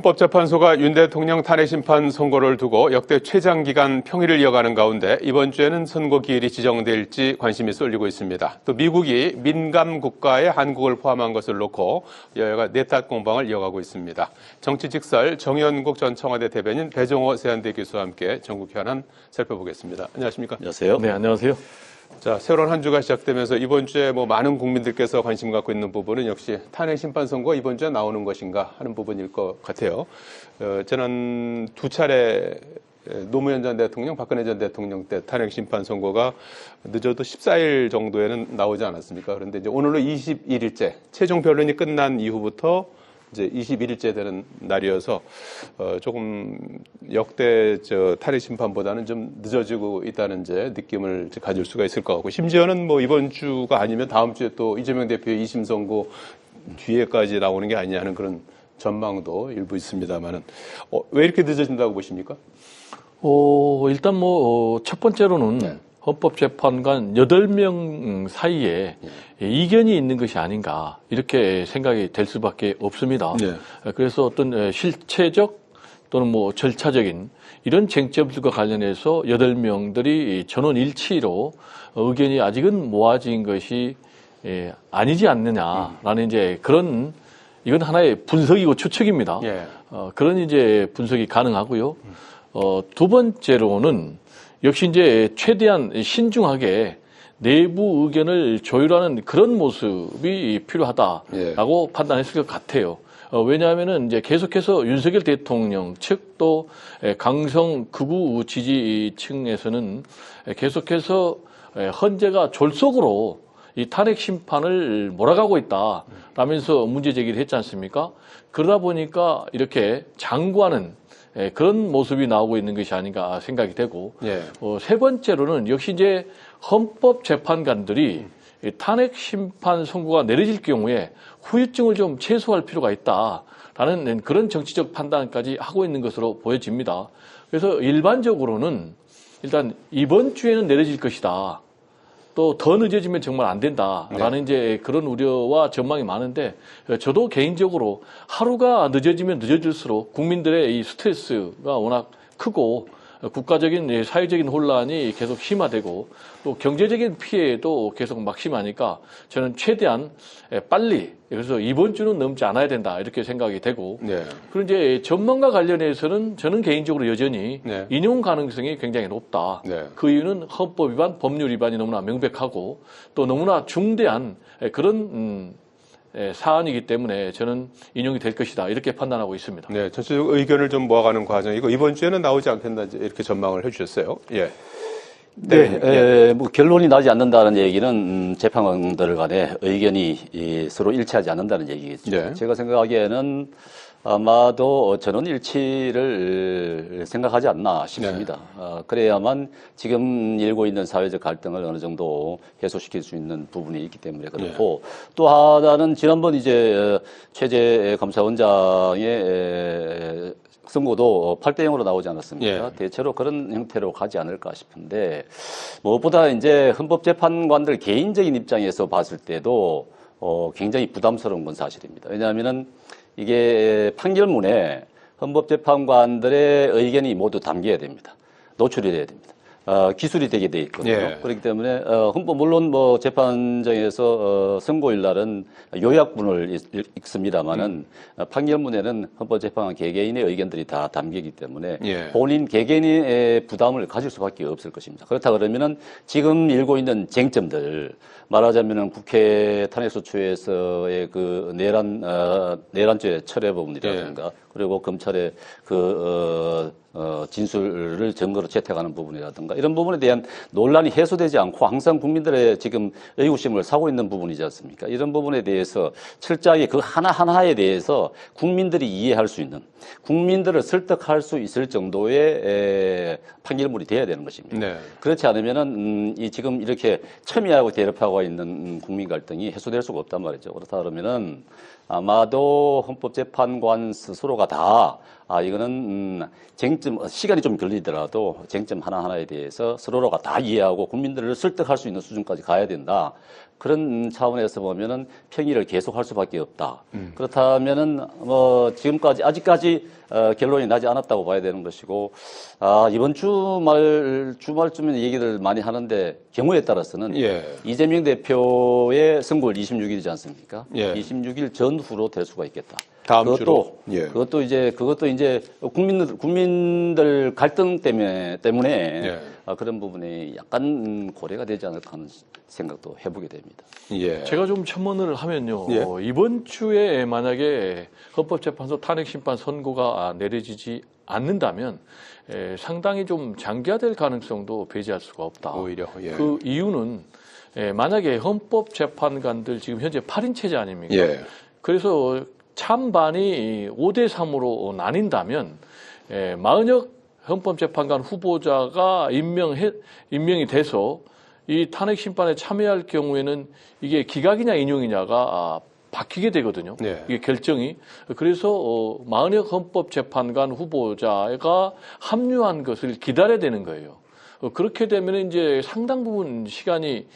헌법재판소가 윤 대통령 탄핵심판 선고를 두고 역대 최장기간 평일을 이어가는 가운데 이번 주에는 선고 기일이 지정될지 관심이 쏠리고 있습니다. 또 미국이 민감 국가에 한국을 포함한 것을 놓고 여야가 내탓 공방을 이어가고 있습니다. 정치직설 정연국 전 청와대 대변인 배종호 세한대 교수와 함께 전국 현안 살펴보겠습니다. 안녕하십니까? 안녕하세요. 네, 안녕하세요. 자, 새로운 한 주가 시작되면서 이번 주에 많은 국민들께서 관심 갖고 있는 부분은 역시 탄핵 심판 선고가 이번 주에 나오는 것인가 하는 부분일 것 같아요. 지난 두 차례 노무현 전 대통령, 박근혜 전 대통령 때 탄핵 심판 선고가 늦어도 14일 정도에는 나오지 않았습니까? 그런데 이제 오늘로 21일째, 최종 변론이 끝난 이후부터 이제 21일째 되는 날이어서 조금 역대 탄핵 심판보다는 좀 늦어지고 있다는 이제 느낌을 가질 수가 있을 것 같고, 심지어는 이번 주가 아니면 다음 주에 또 이재명 대표의 2심 선고 뒤에까지 나오는 게 아니냐는 그런 전망도 일부 있습니다만은 왜 이렇게 늦어진다고 보십니까? 일단 첫 번째로는 네. 헌법재판관 8명 사이에 이견이 있는 것이 아닌가 이렇게 생각이 될 수밖에 없습니다. 네. 그래서 어떤 실체적 또는 절차적인 이런 쟁점들과 관련해서 8명들이 전원 일치로 의견이 아직은 모아진 것이 아니지 않느냐라는 이제 그런 이건 하나의 분석이고 추측입니다. 예. 그런 이제 분석이 가능하고요. 두 번째로는 역시 이제 최대한 신중하게 내부 의견을 조율하는 그런 모습이 필요하다라고 판단했을 것 같아요. 왜냐하면은 이제 계속해서 윤석열 대통령 측 또 강성 극우 지지층에서는 계속해서 헌재가 졸속으로 이 탄핵 심판을 몰아가고 있다라면서 문제 제기를 했지 않습니까? 그러다 보니까 이렇게 장구하는 그런 모습이 나오고 있는 것이 아닌가 생각이 되고, 세 번째로는 역시 이제 헌법재판관들이 탄핵 심판 선고가 내려질 경우에 후유증을 좀 최소화할 필요가 있다라는 그런 정치적 판단까지 하고 있는 것으로 보여집니다. 그래서 일반적으로는 일단 이번 주에는 내려질 것이다. 또 더 늦어지면 정말 안 된다라는 이제 그런 우려와 전망이 많은데, 저도 개인적으로 하루가 늦어지면 늦어질수록 국민들의 이 스트레스가 워낙 크고 국가적인 사회적인 혼란이 계속 심화되고 또 경제적인 피해도 계속 막심하니까 저는 최대한 빨리, 그래서 이번 주는 넘지 않아야 된다 이렇게 생각이 되고, 그리고 이제 전망과 관련해서는 저는 개인적으로 여전히 인용 가능성이 굉장히 높다. 그 이유는 헌법 위반, 법률 위반이 너무나 명백하고 또 너무나 중대한 그런 사안이기 때문에 저는 인용이 될 것이다 이렇게 판단하고 있습니다. 네, 전체적 의견을 좀 모아가는 과정이고 이번 주에는 나오지 않겠나 이렇게 전망을 해주셨어요. 결론이 나지 않는다는 얘기는 재판관들 간에 의견이 서로 일치하지 않는다는 얘기겠죠. 제가 생각하기에는 아마도 전원 일치를 생각하지 않나 싶습니다. 그래야만 지금 일고 있는 사회적 갈등을 어느 정도 해소시킬 수 있는 부분이 있기 때문에 그렇고, 또 하나는 지난번 이제 최재 감사원장의 선고도 8대0으로 나오지 않았습니까? 대체로 그런 형태로 가지 않을까 싶은데, 무엇보다 이제 헌법재판관들 개인적인 입장에서 봤을 때도 굉장히 부담스러운 건 사실입니다. 왜냐하면은 이게 판결문에 헌법재판관들의 의견이 모두 담겨야 됩니다. 노출이 돼야 됩니다. 기술이 되게 돼 있거든요. 그렇기 때문에 물론 재판정에서 선고일 날은 요약문을 읽습니다만은 판결문에는 헌법재판관 개개인의 의견들이 다 담기기 때문에 본인 개개인의 부담을 가질 수밖에 없을 것입니다. 그렇다 그러면은 지금 일고 있는 쟁점들, 말하자면은 국회 탄핵소추에서의 그 내란죄 철회 부분이라든가, 그리고 검찰의 진술을 증거로 채택하는 부분이라든가, 이런 부분에 대한 논란이 해소되지 않고 항상 국민들의 지금 의구심을 사고 있는 부분이지 않습니까? 이런 부분에 대해서 철저하게 그 하나하나에 대해서 국민들이 이해할 수 있는, 국민들을 설득할 수 있을 정도의 판결문이 돼야 되는 것입니다. 그렇지 않으면은 지금 이렇게 첨예하고 대립하고 있는 국민 갈등이 해소될 수가 없단 말이죠. 그렇다 그러면은 아마도 헌법재판관 스스로가 다 이거는 시간이 좀 걸리더라도 쟁점 하나하나에 대해서 서로가 다 이해하고 국민들을 설득할 수 있는 수준까지 가야 된다. 그런 차원에서 보면은 평의를 계속할 수밖에 없다. 그렇다면은 뭐 지금까지 아직까지 결론이 나지 않았다고 봐야 되는 것이고, 이번 주말쯤에 얘기를 많이 하는데 경우에 따라서는 예. 이재명 대표의 선거일 26일이지 않습니까? 예. 26일 전후로 될 수가 있겠다. 다음 주로. 예. 그것도 이제 국민들 갈등 때문에 예. 그런 부분이 약간 고려가 되지 않을까 하는 생각도 해보게 됩니다. 예. 제가 좀 첨언을 하면요. 예. 이번 주에 만약에 헌법재판소 탄핵심판 선고가 내려지지 않는다면 상당히 좀 장기화될 가능성도 배제할 수가 없다. 오히려. 예. 그 이유는 만약에 헌법재판관들 지금 현재 8인 체제 아닙니까? 예. 그래서 찬반이 5대 3으로 나뉜다면 마은혁 헌법재판관 후보자가 임명이 돼서 이 탄핵 심판에 참여할 경우에는 이게 기각이냐 인용이냐가 바뀌게 되거든요. 네. 이게 결정이. 그래서 마은혁 헌법재판관 후보자가 합류한 것을 기다려야 되는 거예요. 그렇게 되면 이제 상당 부분 시간이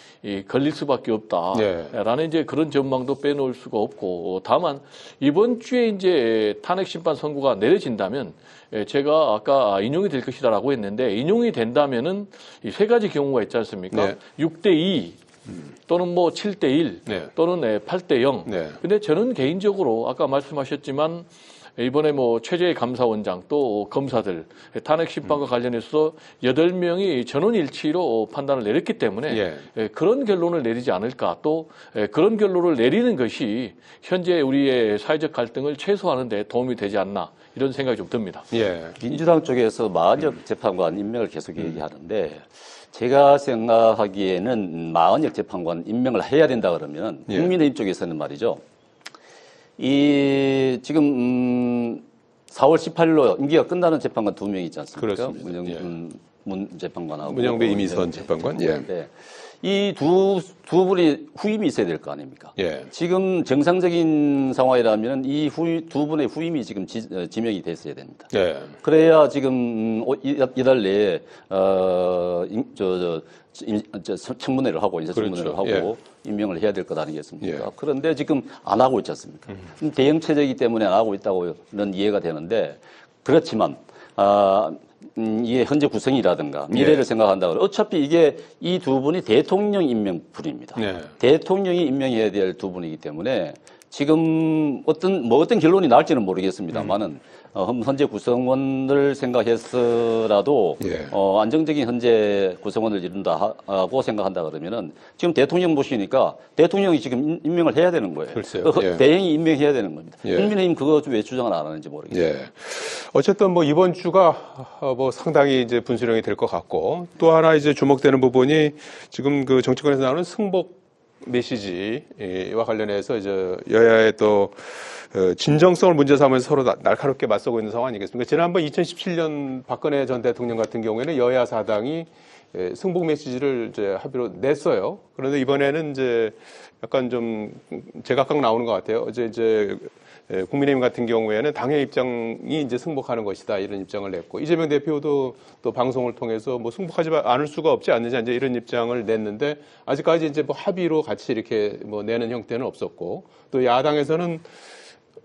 걸릴 수밖에 없다라는 네. 이제 그런 전망도 빼놓을 수가 없고, 다만 이번 주에 이제 탄핵 심판 선고가 내려진다면 제가 아까 인용이 될 것이다라고 했는데, 인용이 된다면은 이 세 가지 경우가 있지 않습니까? 네. 6대2 또는 뭐 7대1 네. 또는 8대0. 네. 근데 저는 개인적으로 아까 말씀하셨지만 이번에 뭐 최재희 감사원장 또 검사들 탄핵 심판과 관련해서 8명이 전원일치로 판단을 내렸기 때문에 그런 결론을 내리지 않을까, 또 그런 결론을 내리는 것이 현재 우리의 사회적 갈등을 최소화하는 데 도움이 되지 않나, 이런 생각이 좀 듭니다. 예. 민주당 쪽에서 마은혁 재판관 임명을 계속 얘기하는데, 제가 생각하기에는 마은혁 재판관 임명을 해야 된다 그러면 국민의힘 쪽에서는 말이죠. 지금 4월 18일로 임기가 끝나는 재판관 2명 있지 않습니까? 그렇습니다. 문영준 문 재판관하고 문영배 이미선 재판관. 예. 네. 이 두 분이 후임이 있어야 될 거 아닙니까? 예. 지금 정상적인 상황이라면 이 두 분의 후임이 지금 지명이 됐어야 됩니다. 예. 그래야 지금 이달 내에 청문회를 하고 인사청문회를 그렇죠. 하고 임명을 해야 될 것 아니겠습니까? 예. 그런데 지금 안 하고 있지 않습니까? 대형 체제이기 때문에 안 하고 있다고는 이해가 되는데, 그렇지만 이게 현재 구성이라든가 미래를 생각한다 그러면 어차피 이게 이 두 분이 대통령 임명풀입니다. 네. 대통령이 임명해야 될 두 분이기 때문에 지금 어떤 결론이 나올지는 모르겠습니다만은 현재 구성원을 생각해서라도 안정적인 현재 구성원을 이룬다고 생각한다 그러면은 지금 대통령 모시니까 대통령이 지금 임명을 해야 되는 거예요. 글쎄요. 대행이 임명해야 되는 겁니다. 예. 국민의힘 그거 왜 주장을 안 하는지 모르겠어요. 예. 어쨌든 뭐 이번 주가 뭐 상당히 이제 분수령이 될 것 같고, 또 하나 이제 주목되는 부분이 지금 그 정치권에서 나오는 승복 메시지와 관련해서 이제 여야의 또 진정성을 문제 삼으면서 서로 날카롭게 맞서고 있는 상황 아니겠습니까? 지난번 2017년 박근혜 전 대통령 같은 경우에는 여야 사당이 승복 메시지를 이제 합의로 냈어요. 그런데 이번에는 이제 약간 좀 제각각 나오는 것 같아요. 어제 이제 국민의힘 같은 경우에는 당의 입장이 이제 승복하는 것이다, 이런 입장을 냈고, 이재명 대표도 또 방송을 통해서 뭐 승복하지 않을 수가 없지 않느냐, 이제 이런 입장을 냈는데, 아직까지 이제 뭐 합의로 같이 이렇게 뭐 내는 형태는 없었고, 또 야당에서는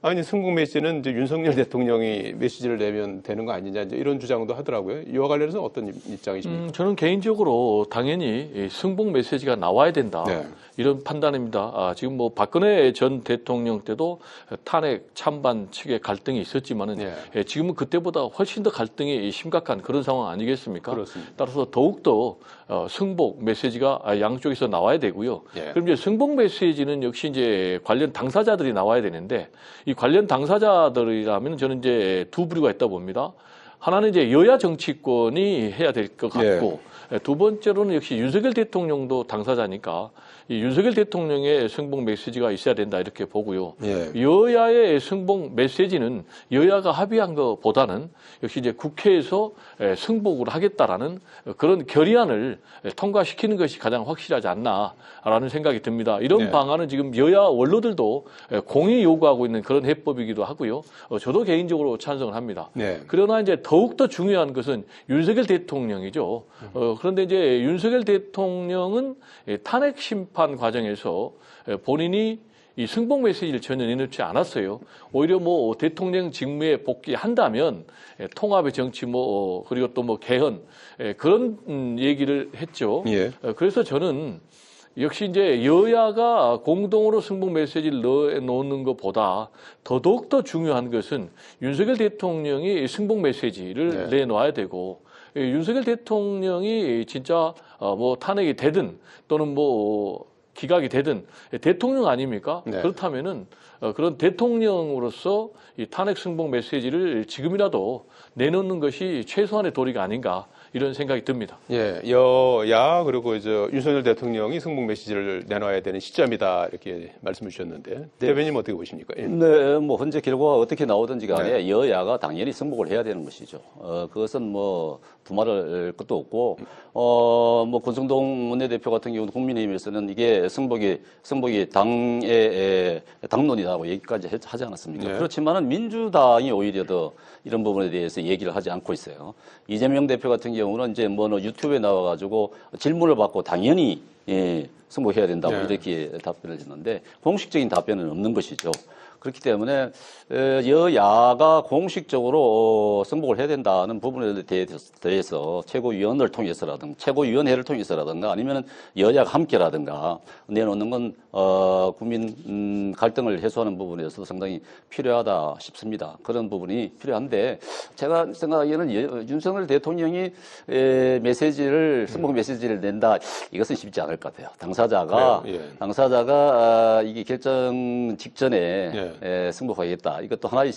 아니 승복 메시지는 이제 윤석열 대통령이 메시지를 내면 되는 거 아니냐, 이제 이런 주장도 하더라고요. 이와 관련해서 어떤 입장이십니까? 저는 개인적으로 당연히 이 승복 메시지가 나와야 된다, 네. 이런 판단입니다. 지금 뭐 박근혜 전 대통령 때도 탄핵 찬반 측의 갈등이 있었지만은 지금은 그때보다 훨씬 더 갈등이 심각한 그런 상황 아니겠습니까? 그렇습니다. 따라서 더욱더 승복 메시지가 양쪽에서 나와야 되고요. 그럼 이제 승복 메시지는 역시 이제 관련 당사자들이 나와야 되는데, 이 관련 당사자들이라면 저는 이제 두 부류가 있다 봅니다. 하나는 이제 여야 정치권이 해야 될 것 같고, 두 번째로는 역시 윤석열 대통령도 당사자니까 이 윤석열 대통령의 승복 메시지가 있어야 된다, 이렇게 보고요. 여야의 승복 메시지는 여야가 합의한 것보다는 역시 이제 국회에서 승복을 하겠다라는 그런 결의안을 통과시키는 것이 가장 확실하지 않나라는 생각이 듭니다. 이런 방안은 지금 여야 원로들도 공히 요구하고 있는 그런 해법이기도 하고요. 저도 개인적으로 찬성을 합니다. 그러나 이제 더욱더 중요한 것은 윤석열 대통령이죠. 그런데 이제 윤석열 대통령은 탄핵 심판 과정에서 본인이 이 승복 메시지를 전혀 내놓지 않았어요. 오히려 뭐 대통령 직무에 복귀한다면 통합의 정치 그리고 또 뭐 개헌 그런 얘기를 했죠. 예. 그래서 저는 역시 이제 여야가 공동으로 승복 메시지를 넣어놓는 것보다 더더욱 중요한 것은 윤석열 대통령이 승복 메시지를 내놓아야 되고 윤석열 대통령이 진짜 뭐 탄핵이 되든 또는 뭐 기각이 되든 대통령 아닙니까? 네. 그렇다면은 그런 대통령으로서 이 탄핵 승복 메시지를 지금이라도 내놓는 것이 최소한의 도리가 아닌가 이런 생각이 듭니다. 예, 여야 그리고 이제 윤석열 대통령이 승복 메시지를 내놔야 되는 시점이다 이렇게 말씀해 주셨는데 대변인 어떻게 보십니까? 예. 네, 뭐 현재 결과가 어떻게 나오든지 간에 여야가 당연히 승복을 해야 되는 것이죠. 그것은 뭐 두말할 것도 없고, 뭐 권성동 원내대표 같은 경우는 국민의힘에서는 이게 승복이 당의 당론이라고 얘기까지 하지 않았습니까? 네. 그렇지만은 민주당이 오히려 더 이런 부분에 대해서 얘기를 하지 않고 있어요. 이재명 대표 같은 경우는 이제 뭐 유튜브에 나와가지고 질문을 받고 당연히 승복해야 된다고 네. 이렇게 답변을 했는데 공식적인 답변은 없는 것이죠. 그렇기 때문에 여야가 공식적으로 승복을 해야 된다는 부분에 대해서 최고위원을 통해서라든가 최고위원회를 통해서라든가 아니면 여야가 함께라든가 내놓는 건 국민 갈등을 해소하는 부분에서 상당히 필요하다 싶습니다. 그런 부분이 필요한데 제가 생각하기에는 윤석열 대통령이 승복 메시지를 낸다 이것은 쉽지 않을 것 같아요. 당사자가 이게 결정 직전에 승복하겠다. 이것도 하나의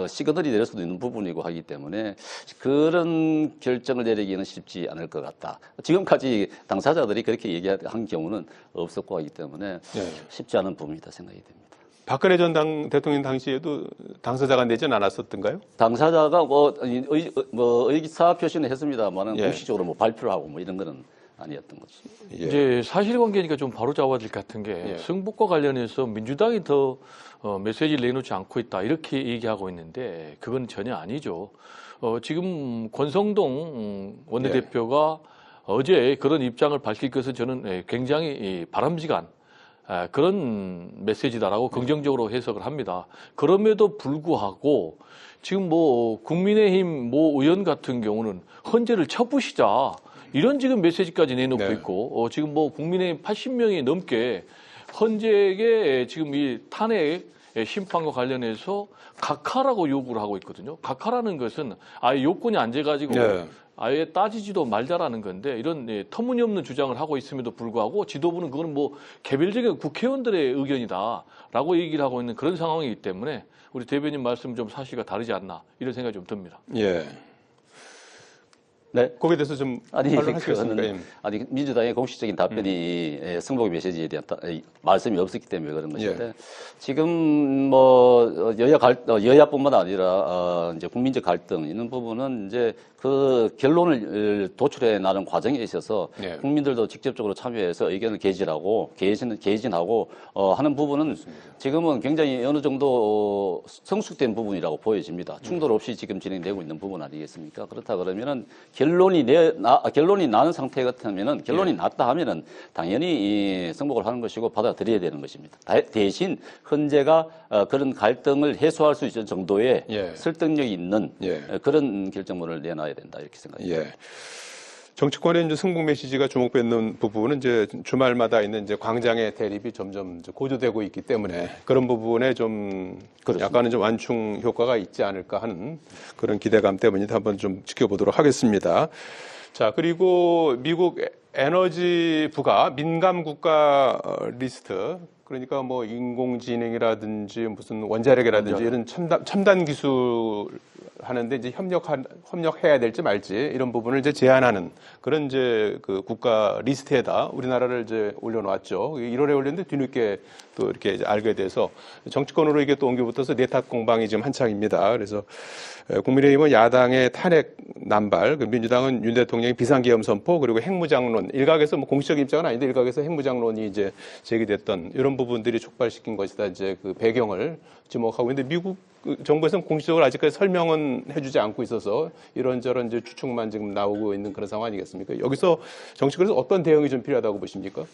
시그널이 될 수도 있는 부분이고 하기 때문에 그런 결정을 내리기는 쉽지 않을 것 같다. 지금까지 당사자들이 그렇게 얘기한 경우는 없었고 하기 때문에 쉽지 않은 부분이다 생각이 됩니다. 박근혜 전 대통령 당시에도 당사자가 내진 않았었던가요? 당사자가 의사 표시는 했습니다만은 공식적으로 뭐 발표를 하고 뭐 이런 거는 아니었던 거죠. 이제 사실관계니까 좀 바로 잡아야 될 것 같은 게 승복과 관련해서 민주당이 더 메시지를 내놓지 않고 있다 이렇게 얘기하고 있는데 그건 전혀 아니죠. 지금 권성동 원내대표가 어제 그런 입장을 밝힐 것은 저는 굉장히 바람직한 그런 메시지다라고 긍정적으로 해석을 합니다. 그럼에도 불구하고 지금 뭐 국민의힘 모 의원 같은 경우는 헌재를 쳐부시자 이런 지금 메시지까지 내놓고 있고 지금 뭐 국민의힘 80명이 넘게 헌재에게 지금 이 탄핵 심판과 관련해서 각하라고 요구를 하고 있거든요. 각하라는 것은 아예 요건이 안 돼가지고 아예 따지지도 말자라는 건데 이런 터무니없는 주장을 하고 있음에도 불구하고 지도부는 그건 뭐 개별적인 국회의원들의 의견이다라고 얘기를 하고 있는 그런 상황이기 때문에 우리 대변인 말씀 좀 사실과 다르지 않나 이런 생각이 좀 듭니다. 예. 네. 거기에 대해서 좀 하시겠습니까? 아니 민주당의 공식적인 답변이 승복 메시지에 대한 말씀이 없었기 때문에 그런 것인데 지금 뭐 여야뿐만 아니라 이제 국민적 갈등 있는 부분은 이제 그 결론을 도출해 나는 과정에 있어서 국민들도 직접적으로 참여해서 의견을 개진하고 하는 부분은 지금은 굉장히 어느 정도 성숙된 부분이라고 보여집니다. 충돌 없이 지금 진행되고 있는 부분 아니겠습니까? 그렇다 그러면은 결론이 나는 상태 같으면은 결론이 났다 하면은 당연히 승복을 하는 것이고 받아들여야 되는 것입니다. 대신 헌재가 그런 갈등을 해소할 수 있을 정도의 설득력이 있는 그런 결정문을 내놔야 된다 이렇게 생각합니다. 정치권의 이제 승복 메시지가 주목받는 부분은 이제 주말마다 있는 이제 광장의 대립이 점점 고조되고 있기 때문에 그런 부분에 좀 약간은 좀 완충 효과가 있지 않을까 하는 그런 기대감 때문이다. 한번 좀 지켜보도록 하겠습니다. 자, 그리고 미국 에너지부가 민감 국가 리스트 그러니까 뭐 인공지능이라든지 무슨 원자력이라든지 이런 첨단 기술 하는데 이제 협력해야 될지 말지 이런 부분을 이제 제한하는 그런 이제 그 국가 리스트에다 우리나라를 이제 올려놓았죠. 1월에 올렸는데 뒤늦게 또 이렇게 이제 알게 돼서 정치권으로 이게 또 옮겨붙어서 내탁 공방이 지금 한창입니다. 그래서 국민의힘은 야당의 탄핵 남발, 민주당은 윤 대통령의 비상계엄 선포 그리고 핵무장론 일각에서 뭐 공식적인 입장은 아닌데 일각에서 핵무장론이 이제 제기됐던 이런 부분들이 촉발시킨 것이다. 이제 그 배경을 지목하고 있는데 미국 정부에서는 공식적으로 아직까지 설명은 해주지 않고 있어서 이런저런 이제 추측만 지금 나오고 있는 그런 상황 아니겠습니까? 여기서 정치권에서 어떤 대응이 좀 필요하다고 보십니까?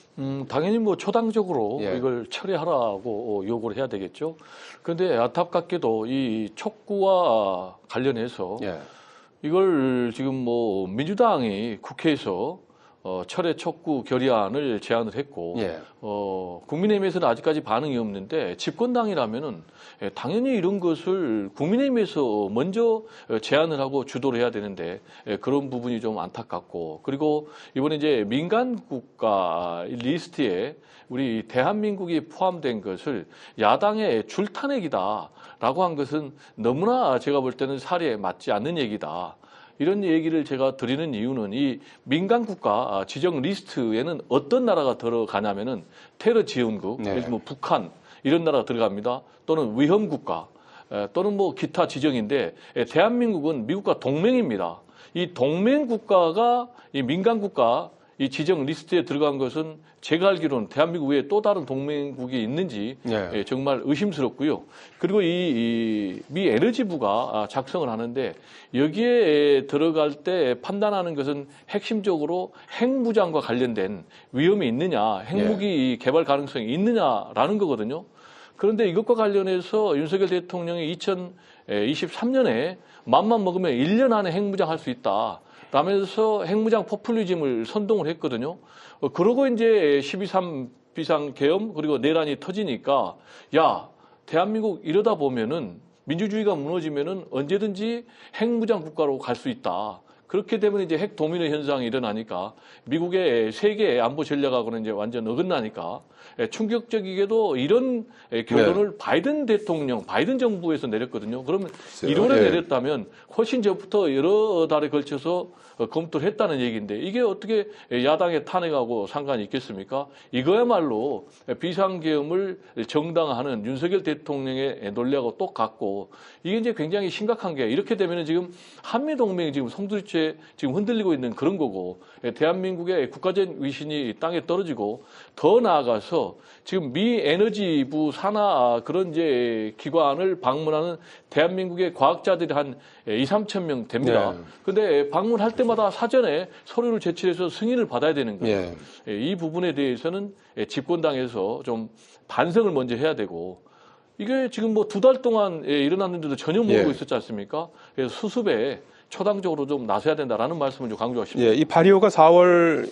당연히 뭐 초당적으로 예. 이걸 처리하라고 요구를 해야 되겠죠. 그런데 안타깝게도 이 촉구와 관련해서 예. 이걸 지금 뭐 민주당이 국회에서 철회 촉구 결의안을 제안을 했고 예. 국민의힘에서는 아직까지 반응이 없는데 집권당이라면은 당연히 이런 것을 국민의힘에서 먼저 제안을 하고 주도를 해야 되는데 그런 부분이 좀 안타깝고 그리고 이번에 이제 민간 국가 리스트에 우리 대한민국이 포함된 것을 야당의 줄타내기다라고 한 것은 너무나 제가 볼 때는 사리에 맞지 않는 얘기다. 이런 얘기를 제가 드리는 이유는 이 민간 국가 지정 리스트에는 어떤 나라가 들어가냐면은 테러 지원국, 네. 예를 들면 북한 이런 나라가 들어갑니다. 또는 위험 국가 또는 뭐 기타 지정인데 대한민국은 미국과 동맹입니다. 이 동맹 국가가 이 민간 국가 이 지정 리스트에 들어간 것은 제가 알기로는 대한민국 외에 또 다른 동맹국이 있는지 네. 정말 의심스럽고요. 그리고 이 미 에너지부가 작성을 하는데 여기에 들어갈 때 판단하는 것은 핵심적으로 핵무장과 관련된 위험이 있느냐, 핵무기 개발 가능성이 있느냐라는 거거든요. 그런데 이것과 관련해서 윤석열 대통령이 2023년에 맘만 먹으면 1년 안에 핵무장 할 수 있다. 라면서 핵무장 포퓰리즘을 선동을 했거든요. 그러고 이제 12.3 비상계엄 그리고 내란이 터지니까 야 대한민국 이러다 보면은 민주주의가 무너지면은 언제든지 핵무장 국가로 갈 수 있다. 그렇게 되면 이제 핵 도미노 현상이 일어나니까 미국의 세계 안보 전략하고는 이제 완전 어긋나니까 충격적이게도 이런 결론을 바이든 대통령, 바이든 정부에서 내렸거든요. 그러면 1월에 내렸다면 훨씬 전부터 여러 달에 걸쳐서 검토를 했다는 얘기인데 이게 어떻게 야당의 탄핵하고 상관이 있겠습니까? 이거야말로 비상계엄을 정당화하는 윤석열 대통령의 논리하고 똑같고 이게 이제 굉장히 심각한 게 이렇게 되면 지금 한미동맹이 지금 송두리째 지금 흔들리고 있는 그런 거고 대한민국의 국가적 위신이 땅에 떨어지고 더 나아가서 지금 미 에너지부 산하 그런 이제 기관을 방문하는 대한민국의 과학자들이 한 2~3천 명 됩니다. 근데 방문할 때마다 사전에 서류를 제출해서 승인을 받아야 되는 거예요. 이 부분에 대해서는 집권당에서 좀 반성을 먼저 해야 되고 이게 지금 뭐 2달 동안 일어났는데도 전혀 모르고 있었지 않습니까? 그래서 수습에 초당적으로 좀 나서야 된다라는 말씀을 좀 강조하고 싶습니다. 이 발의호가 4월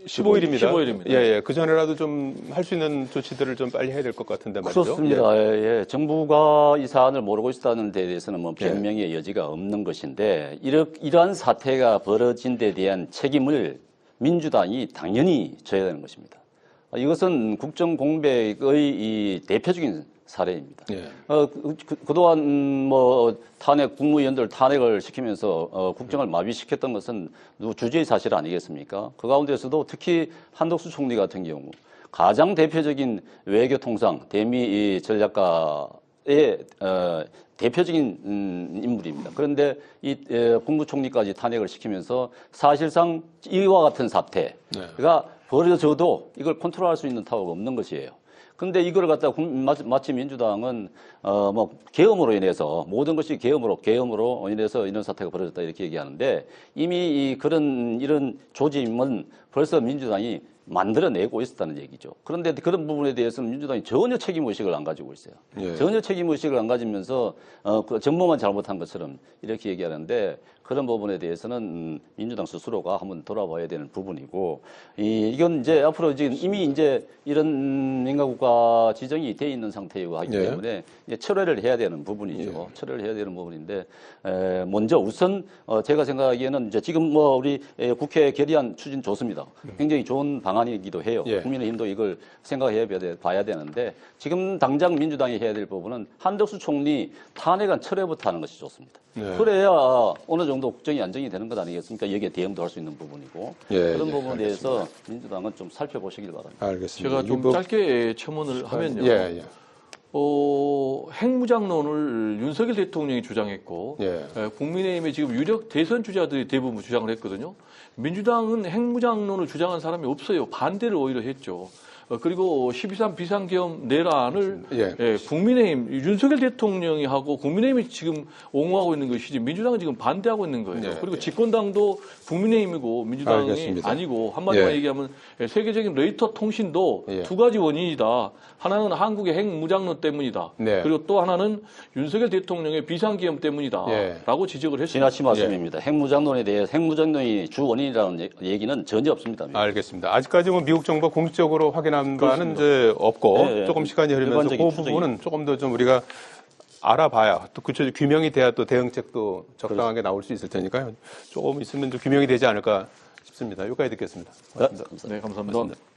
15일입니다. 15일입니다. 예. 그 전에라도 좀 할 수 있는 조치들을 좀 빨리 해야 될 것 같은데 말이죠. 그렇습니다. 예. 정부가 이 사안을 모르고 있다는 데 대해서는 뭐 변명의 여지가 없는 것인데 이러한 사태가 벌어진 데 대한 책임을 민주당이 당연히 져야 되는 것입니다. 이것은 국정 공백의 이 대표적인 사례입니다. 그동안 뭐 탄핵 국무위원들 탄핵을 시키면서 국정을 마비시켰던 것은 주제의 사실 아니겠습니까? 그 가운데서도 특히 한덕수 총리 같은 경우 가장 대표적인 외교통상 대미 전략가의 대표적인 인물입니다. 그런데 이 국무총리까지 탄핵을 시키면서 사실상 이와 같은 사태가 벌어져도 이걸 컨트롤할 수 있는 타워가 없는 것이에요. 그런데 이걸 갖다가 마치 민주당은 뭐 계엄으로 인해서 모든 것이 계엄으로 인해서 이런 사태가 벌어졌다 이렇게 얘기하는데 이미 이런 조짐은 벌써 민주당이 만들어내고 있었다는 얘기죠. 그런데 그런 부분에 대해서는 민주당이 전혀 책임의식을 안 가지고 있어요. 전혀 책임의식을 안 가지면서 그 정보만 잘못한 것처럼 이렇게 얘기하는데 그런 부분에 대해서는 민주당 스스로가 한번 돌아봐야 되는 부분이고 이건 이제 앞으로 지금 이미 이제 이런 민간국가 지정이 돼 있는 상태이고 하기 때문에 이제 철회를 해야 되는 부분이죠. 철회를 해야 되는 부분인데 먼저 우선 제가 생각하기에는 이제 지금 뭐 우리 국회 결의안 추진 좋습니다. 굉장히 좋은 방안이기도 해요. 국민의힘도 이걸 봐야 되는데 지금 당장 민주당이 해야 될 부분은 한덕수 총리 탄핵안 철회부터 하는 것이 좋습니다. 그래야 어느 정도 국정이 안정이 되는 것 아니겠습니까? 여기에 대응도 할 수 있는 부분이고 그런 부분에 대해서 민주당은 좀 살펴보시길 바랍니다. 알겠습니다. 제가 좀 짧게 첨언을 하면요. 핵무장론을 윤석열 대통령이 주장했고 국민의힘의 지금 유력 대선 주자들이 대부분 주장을 했거든요. 민주당은 핵무장론을 주장한 사람이 없어요. 반대를 오히려 했죠. 그리고 12.3 비상계엄 내란을 예. 국민의힘 윤석열 대통령이 하고 국민의힘이 지금 옹호하고 있는 것이지 민주당은 지금 반대하고 있는 거예요. 예. 그리고 집권당도 국민의힘이고 민주당이 알겠습니다. 아니고 한마디만 예. 얘기하면 세계적인 레이터 통신도 예. 두 가지 원인이다. 하나는 한국의 핵무장론 때문이다. 네. 그리고 또 하나는 윤석열 대통령의 비상계엄 때문이다. 예. 라고 지적을 했습니다. 지나친 말씀입니다. 핵무장론에 대해 핵무장론이 주 원인이라는 얘기는 전혀 없습니다. 알겠습니다. 아직까지 뭐 미국 정부가 공식적으로 확인한 바는 이제 없고 네, 조금 시간이 흐르면서 그 일반적인 부분은 조금 더 좀 우리가 알아봐야 또 구체적 규명이 돼야 또 대응책도 적당하게 나올 수 있을 테니까요. 조금 있으면 좀 규명이 되지 않을까 싶습니다. 여기까지 듣겠습니다. 고맙습니다. 네, 감사합니다.